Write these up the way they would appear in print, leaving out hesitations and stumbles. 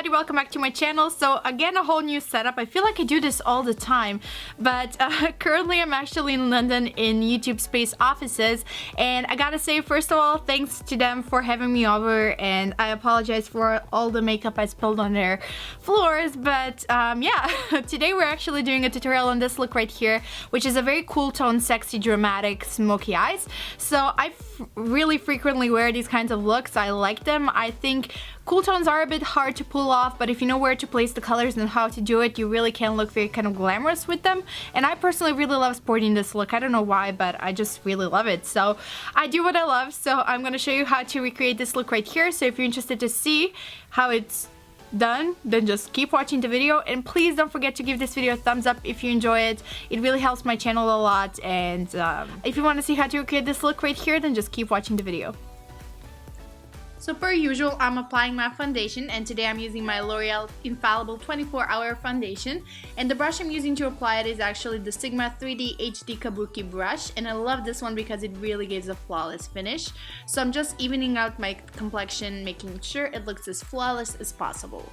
everybody, welcome back to my channel. So again, a whole new setup. I feel like I do this all the time, but currently I'm actually in London in YouTube Space offices, and I gotta say, first of all, thanks to them for having me over, and I apologize for all the makeup I spilled on their floors, but yeah, today we're actually doing a tutorial on this look right here, which is a very cool tone, sexy, dramatic, smoky eyes. So I really frequently wear these kinds of looks. I like them. I think cool tones are a bit hard to pull off, but if you know where to place the colors and how to do it, you really can look very kind of glamorous with them. And I personally really love sporting this look. I don't know why, but I just really love it. So I do what I love. So I'm going to show you how to recreate this look right here. So if you're interested to see how it's done, then just keep watching the video, and please don't forget to give this video a thumbs up if you enjoy it. It really helps my channel a lot, and if you want to see how to recreate this look right here, then just keep watching the video. So per usual, I'm applying my foundation, and today I'm using my L'Oreal Infallible 24-Hour Foundation, and the brush I'm using to apply it is actually the Sigma 3D HD Kabuki brush, and I love this one because it really gives a flawless finish. So I'm just evening out my complexion, making sure it looks as flawless as possible.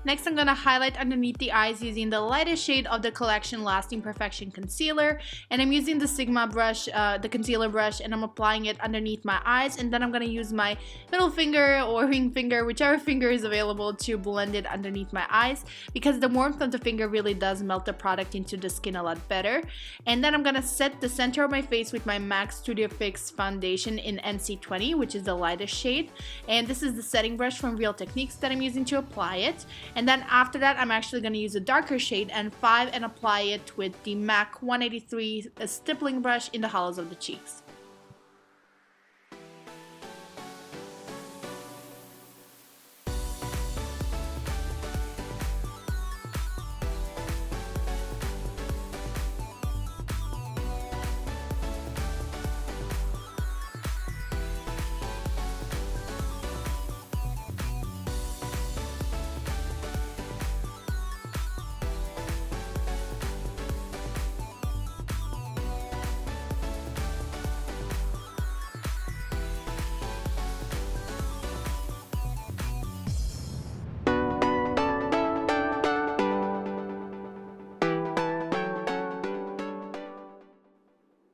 Next, I'm going to highlight underneath the eyes using the lightest shade of the collection Lasting Perfection Concealer. And I'm using the Sigma brush, the concealer brush, and I'm applying it underneath my eyes. And then I'm going to use my middle finger or ring finger, whichever finger is available, to blend it underneath my eyes, because the warmth of the finger really does melt the product into the skin a lot better. And then I'm going to set the center of my face with my MAC Studio Fix foundation in NC20, which is the lightest shade. And this is the setting brush from Real Techniques that I'm using to apply it. And then after that, I'm actually going to use a darker shade, N5, and apply it with the MAC 183 stippling brush in the hollows of the cheeks.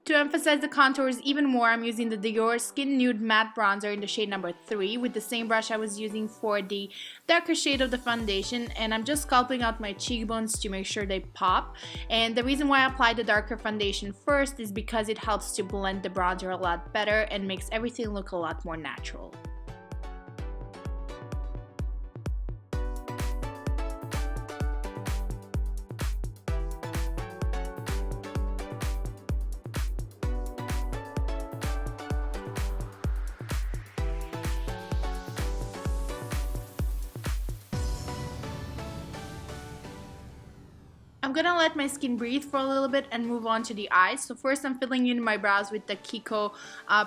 To emphasize the contours even more, I'm using the Dior Skin Nude Matte Bronzer in the shade number 3 with the same brush I was using for the darker shade of the foundation, and I'm just sculpting out my cheekbones to make sure they pop. And the reason why I apply the darker foundation first is because it helps to blend the bronzer a lot better and makes everything look a lot more natural. I'm gonna let my skin breathe for a little bit and move on to the eyes. So first I'm filling in my brows with the Kiko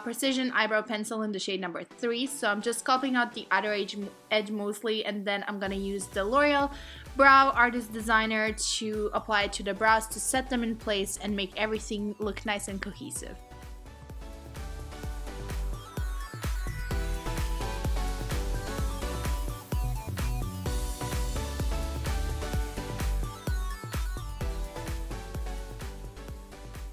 Precision Eyebrow Pencil in the shade number 3. So I'm just sculpting out the outer edge mostly, and then I'm gonna use the L'Oreal Brow Artist Designer to apply it to the brows to set them in place and make everything look nice and cohesive.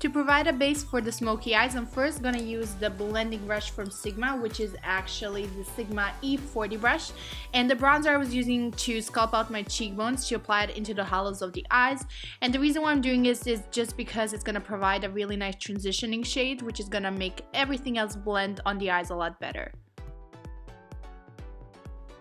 To provide a base for the smoky eyes, I'm first going to use the blending brush from Sigma, which is actually the Sigma E40 brush. And the bronzer I was using to sculpt out my cheekbones to apply it into the hollows of the eyes. And the reason why I'm doing this is just because it's going to provide a really nice transitioning shade, which is going to make everything else blend on the eyes a lot better.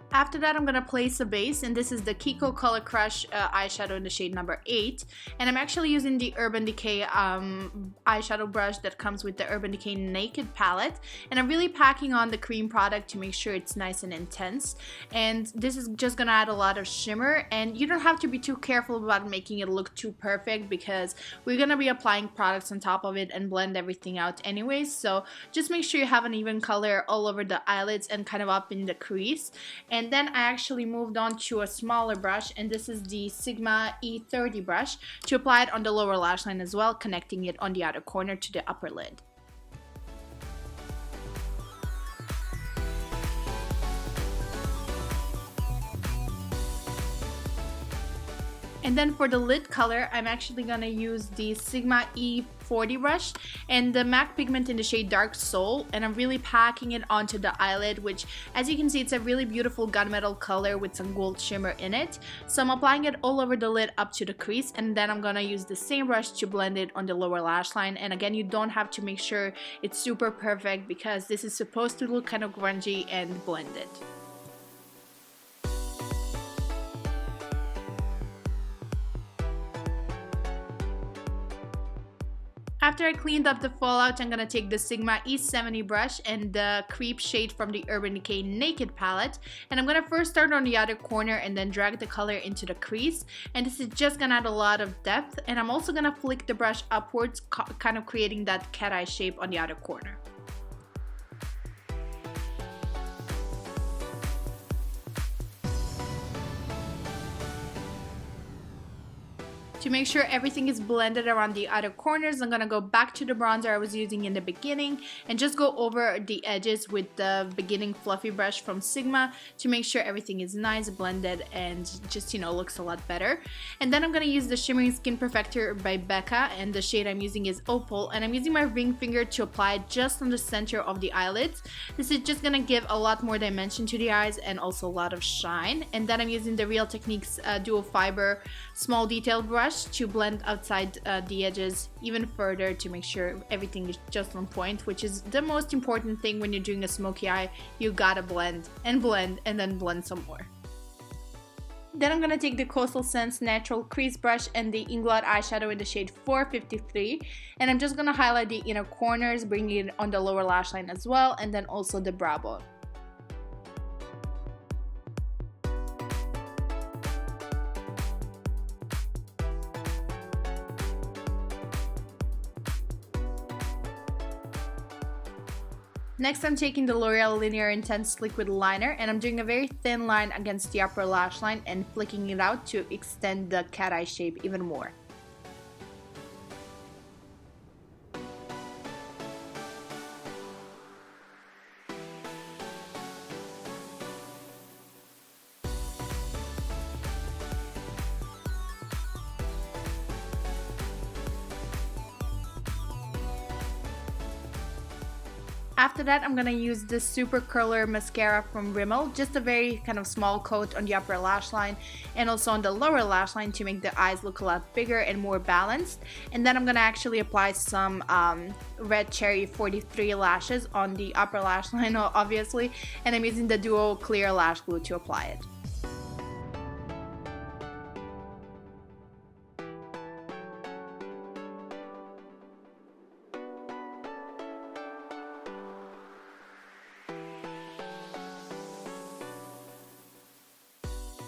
After that, I'm going to place a base, and this is the Kiko Color Crush eyeshadow in the shade number 8. And I'm actually using the Urban Decay eyeshadow brush that comes with the Urban Decay Naked palette. And I'm really packing on the cream product to make sure it's nice and intense. And this is just going to add a lot of shimmer. And you don't have to be too careful about making it look too perfect, because we're going to be applying products on top of it and blend everything out anyways. So just make sure you have an even color all over the eyelids and kind of up in the crease. And then I actually moved on to a smaller brush, and this is the Sigma E30 brush, to apply it on the lower lash line as well, connecting it on the outer corner to the upper lid. And then for the lid color, I'm actually gonna use the Sigma E40 brush and the MAC pigment in the shade Dark Soul, and I'm really packing it onto the eyelid, which as you can see, it's a really beautiful gunmetal color with some gold shimmer in it. So I'm applying it all over the lid up to the crease, and then I'm gonna use the same brush to blend it on the lower lash line. And again, you don't have to make sure it's super perfect because this is supposed to look kind of grungy and blended. After I cleaned up the fallout, I'm going to take the Sigma E70 brush and the Creep shade from the Urban Decay Naked palette. And I'm going to first start on the outer corner and then drag the color into the crease. And this is just going to add a lot of depth. And I'm also going to flick the brush upwards, kind of creating that cat eye shape on the outer corner. To make sure everything is blended around the outer corners, I'm going to go back to the bronzer I was using in the beginning and just go over the edges with the beginning fluffy brush from Sigma to make sure everything is nice, blended, and just, you know, looks a lot better. And then I'm going to use the Shimmering Skin Perfector by Becca, and the shade I'm using is Opal, and I'm using my ring finger to apply it just on the center of the eyelids. This is just going to give a lot more dimension to the eyes and also a lot of shine. And then I'm using the Real Techniques Dual Fiber Small Detail brush to blend outside the edges even further to make sure everything is just on point, which is the most important thing when you're doing a smoky eye. You gotta blend and then blend some more. Then I'm gonna take the Coastal Scents Natural Crease Brush and the Inglot eyeshadow in the shade 453, and I'm just gonna highlight the inner corners, bringing it on the lower lash line as well, and then also the brow bone. Next, I'm taking the L'Oreal Linear Intense Liquid Liner, and I'm doing a very thin line against the upper lash line and flicking it out to extend the cat eye shape even more. After that, I'm gonna use this Super Curler Mascara from Rimmel, just a very kind of small coat on the upper lash line and also on the lower lash line to make the eyes look a lot bigger and more balanced. And then I'm gonna actually apply some Red Cherry 43 lashes on the upper lash line, obviously, and I'm using the Duo Clear Lash Glue to apply it.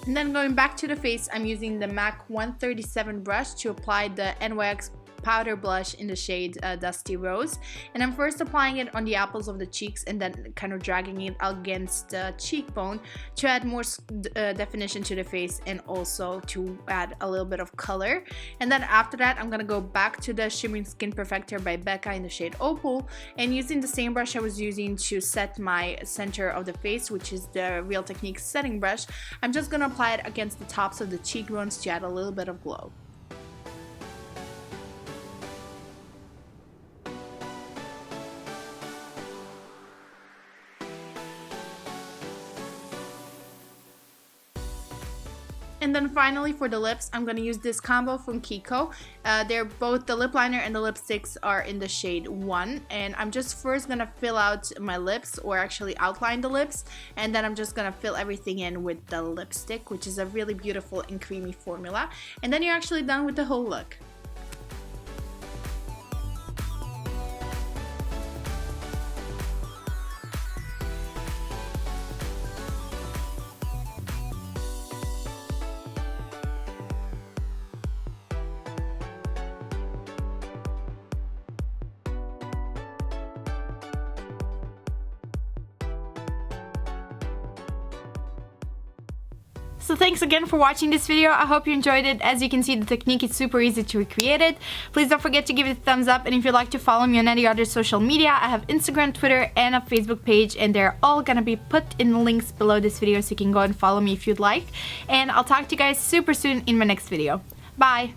And then going back to the face, I'm using the MAC 137 brush to apply the NYX powder blush in the shade Dusty Rose, and I'm first applying it on the apples of the cheeks and then kind of dragging it against the cheekbone to add more definition to the face and also to add a little bit of color. And then after that, I'm gonna go back to the Shimmering Skin Perfector by Becca in the shade Opal, and using the same brush I was using to set my center of the face, which is the Real Techniques setting brush, I'm just gonna apply it against the tops of the cheekbones to add a little bit of glow. And then finally for the lips, I'm going to use this combo from Kiko. They're both, the lip liner and the lipsticks are in the shade 1. And I'm just first going to fill out my lips, or actually outline the lips. And then I'm just going to fill everything in with the lipstick, which is a really beautiful and creamy formula. And then you're actually done with the whole look. So thanks again for watching this video. I hope you enjoyed it. As you can see, the technique is super easy to recreate it. Please don't forget to give it a thumbs up, and if you'd like to follow me on any other social media, I have Instagram, Twitter, and a Facebook page, and they're all gonna be put in the links below this video, so you can go and follow me if you'd like. And I'll talk to you guys super soon in my next video. Bye!